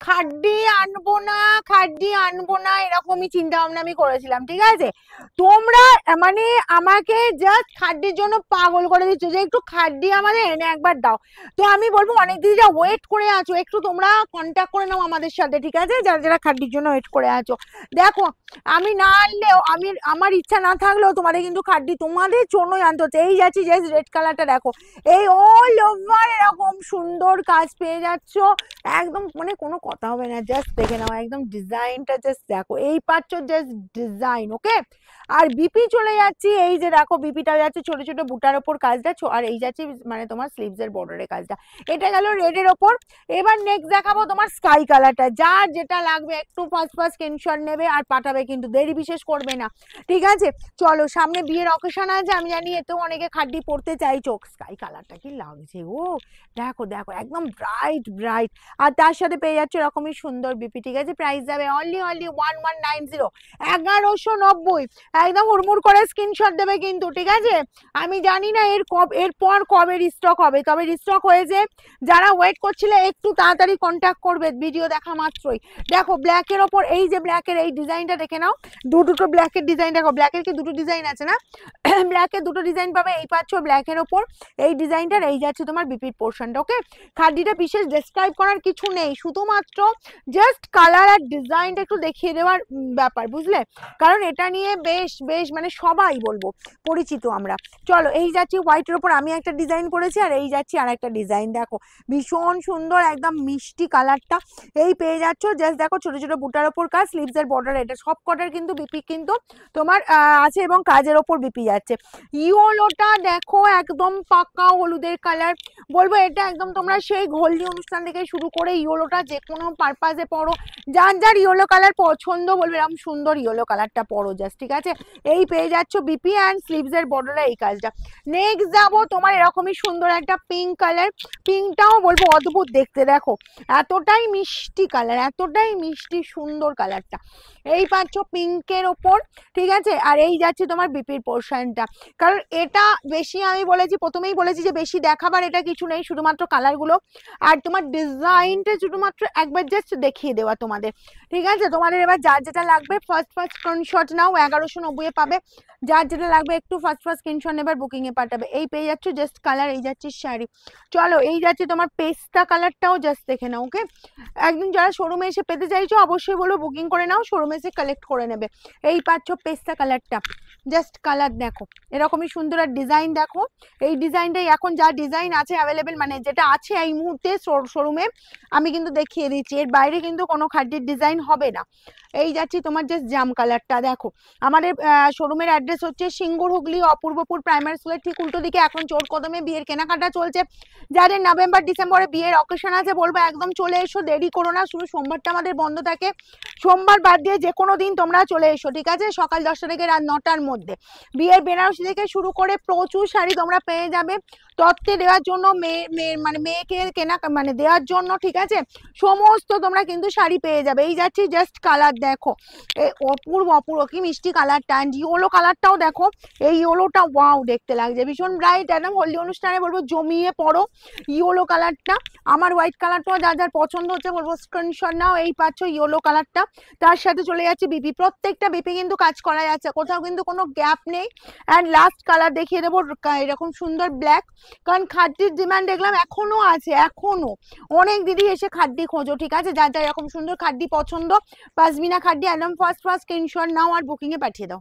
খাড্ডি আনবো না, খাড্ডি আনবো না, এরকমই চিন্তা ভাবনা আমি করেছিলাম, ঠিক আছে। তোমরা মানে আমাকে জাস্ট খাড্ডির জন্য পাগল করে দিচ্ছ যে একটু খাড্ডি আমাদের এনে একবার দাও। তো আমি বলবো অনেক দিদি যা ওয়েট করে আছো, একটু তোমরা কন্ট্যাক্ট করে নাও আমাদের সাথে, ঠিক আছে, যারা যারা খাড্ডির জন্য ওয়েট করে আছো। দেখো আমি না আনলেও, আমার ইচ্ছা না থাকলেও তোমাদের কিন্তু খাড্ডি তোমাদের জন্যই আনতে হচ্ছে। এই যাচ্ছি জাস্ট রেড কালারটা দেখো, এই অল ওভার এরকম সুন্দর কাজ পেয়ে যাচ্ছ, একদম মানে কোনো কথা হবে না, জাস্ট দেখে নাও একদম ডিজাইনটা, জাস্ট দেখো এই পাচ্ছ জাস্ট ডিজাইন। ওকে, আর বিপি চলে যাচ্ছি, এই যে দেখো বিপিটা যাচ্ছে ছোট ছোট বুটার ওপর কাজটা, আর এই যাচ্ছে মানে তোমার স্লিভস এর বর্ডারের কাজটা। এটা গেল রেড এর ওপর। এবার নেক্সট দেখাবো তোমার স্কাই কালারটা, যার যেটা লাগবে একটু ফার্স্ট ফার্স্ট স্ক্রিনশট নেবে আর পাঠাবে, কিন্তু দেরি বিশেষ করবে না, ঠিক আছে। চলো, সামনে বিয়ের অকেশন আছে, আমি জানি এতেও অনেকে খাড্ডি পড়তে চাইছো। স্কাই কালারটা কি লাগছে ও, দেখো দেখো একদম ব্রাইট ব্রাইট, আর তার সাথে পেয়ে যাচ্ছে এরকমই সুন্দর বিপি, ঠিক আছে। প্রাইস যাবে অনলি 1190, 1190, একদম হুড়মুড় করে স্ক্রিনশট দেবে কিন্তু, ঠিক আছে। আমি জানি না এরপর কবে রিস্টক হবে, তবে রিস্টক হয়েছে, যারা ওয়েট করছিলে একটু তাড়াতাড়ি কন্ট্যাক্ট করবে ভিডিও দেখা মাত্রই। দেখো ব্ল্যাকের ওপর, এই যে ব্ল্যাকের এই ডিজাইনটা দেখে নাও, দুটো ব্ল্যাকের ডিজাইন দেখো, ব্ল্যাকের কি দুটো ডিজাইন আছে না, ব্ল্যাকের দুটো ডিজাইন পাবে, এই পাচ্ছ ব্ল্যাকের ওপর এই ডিজাইনটার, এই যাচ্ছে তোমার বিপির পোর্শনটা। ওকে, খাড্ডিটা বিশেষ ডেসক্রাইব করার কিছু নেই, শুধুমাত্র জাস্ট কালার আর ডিজাইনটা একটু দেখিয়ে দেওয়ার ব্যাপার, বুঝলে, কারণ এটা নিয়ে বেশ বেশ মানে সবাই বলবো পরিচিত আমরা। চলো, এই যাচ্ছি হোয়াইটের ওপর, আমি একটা ডিজাইন করেছি, আর এই যাচ্ছি আর একটা ডিজাইন, দেখো ভীষণ সুন্দর একদম মিষ্টি কালারটা, এই পেয়ে যাচ্ছ জাস্ট দেখো ছোট ছোট বুটার ওপর কাজ, স্লিভস এর বর্ডার, এটা সব কটার কিন্তু বিপি কিন্তু তোমার আছে, এবং কাজের ওপর বিপি যাচ্ছে। ইয়েলোটা দেখো একদম পাকা হলুদের কালার, বলবো এটা একদম তোমরা সেই হলদি অনুষ্ঠান থেকে শুরু করে ইয়েলোটা যে কোনো পারপাজে পরো, যার যার ইয়েলো কালার পছন্দ বলবে এরকম সুন্দর ইয়েলো কালারটা পরো জাস্ট, ঠিক আছে। এই পেয়ে যাচ্ছ বিপি অ্যান্ড স্লিভস এর বর্ডারে এই কাজটা। নেক্সট যাবো তোমার এরকমই সুন্দর একটা পিঙ্ক কালার, পিঙ্কটাও বলবো অদ্ভুত দেখতে, দেখো এতটাই মিষ্টি কালার, এতটাই মিষ্টি সুন্দর কালারটা, এই পাচ্ছ পিঙ্কের ওপর, ঠিক আছে। আর এই যাচ্ছে তোমার বিপির পোর্শনটা, কারণ এটা বেশি আমি বলেছি, প্রথমেই বলেছি যে বেশি দেখাবার এটা কিছু নেই, শুধুমাত্র কালারগুলো আর তোমার ডিজাইনটা শুধুমাত্র একবার জাস্ট দেখিয়ে দেওয়া তোমাদের, ঠিক আছে। তোমাদের এবার যার যেটা লাগবে ফার্স্ট স্ক্রিনশট নাও, 1190 পাবে, যার যেটা লাগবে একটু ফার্স্ট স্ক্রিনশট নেবার বুকিং এ পাঠাবে। এই পেয়ে যাচ্ছ জাস্ট কালার, এই যাচ্ছে শাড়ি। চলো, এই যাচ্ছে তোমার পেস্তা কালারটাও জাস্ট দেখে নাও। ওকে, একদম যারা শোরুমে এসে পেতে চাইছো অবশ্যই বলো বুকিং করে নাও, শোরুমে এসে কালেক্ট করে নেবে। এই পাচ্ছ পেস্তা কালারটা, জাস্ট কালার দেখো এরকমই সুন্দর, আর ডিজাইন দেখো, এই ডিজাইনটাই এখন যা ডিজাইন আছে অ্যাভেলেবেল, মানে যেটা আছে এই মুহূর্তে শোরুমে আমি কিন্তু দেখিয়ে দিচ্ছি, এর বাইরে কিন্তু কোনো খাদ্যের ডিজাইন হবে না। এই যাচ্ছি তোমার জাস্ট জাম কালারটা, দেখো আমাদের শোরুমের অ্যাড্রেস হচ্ছে সিঙ্গুর, হুগলি, অপূর্বপুর প্রাইমারি স্কুলের ঠিক উল্টো দিকে। এখন চোর কদমে বিয়ের কেনাকাটা চলছে, যাদের নভেম্বর ডিসেম্বরে বিয়ের অকেশন আছে বলবো একদম চলে এসো, দেরি করো না, শুধু সোমবারটা আমাদের বন্ধ থাকে, সোমবার বাদ দিয়ে যে কোনো দিন তোমরা চলে এসো, ঠিক আছে, সকাল 10টা থেকে রাত 9টার মধ্যে। বিয়ের বেনারসি থেকে শুরু করে প্রচুর শাড়ি তোমরা পেয়ে যাবে, তত্ত্বে দেওয়ার জন্য, মানে মেয়েকে কেনা মানে দেওয়ার জন্য, ঠিক আছে, সমস্ত তোমরা কিন্তু শাড়ি পেয়ে যাবে। এই যাচ্ছি জাস্ট কালার দেখো, এই অপূর্ব অপূর্ব কি মিষ্টি কালারটা, অ্যান্ড ইয়েলো কালারটাও দেখো, এই ইয়েলোটা ওয়াও দেখতে লাগছে, ভীষণ ব্রাইট, একদম হলদি অনুষ্ঠানে বলবো জমিয়ে পড়ো ইয়েলো কালারটা। আমার হোয়াইট কালারটাও যার যার পছন্দ হচ্ছে বলবো স্ক্রিনশট নাও, এই পাচ্ছ ইয়েলো কালারটা, তার সাথে চলে যাচ্ছে বিপি, প্রত্যেকটা বিপি কিন্তু কাজ করা যাচ্ছে, কোথাও কিন্তু কোনো গ্যাপ নেই। অ্যান্ড লাস্ট কালার দেখিয়ে দেবো এরকম সুন্দর ব্ল্যাক, কারণ খাদ্যির ডিমান্ড দেখলাম এখনো আছে, এখনো অনেক দিদি এসে খাদ্যি খোঁজো, ঠিক আছে, যার যার এরকম সুন্দর খাদ্যি পছন্দ, পাসমিনা খাদ্যি একদম ফার্স্ট স্ক্রিনশট নাও আর বুকিং এ পাঠিয়ে দাও।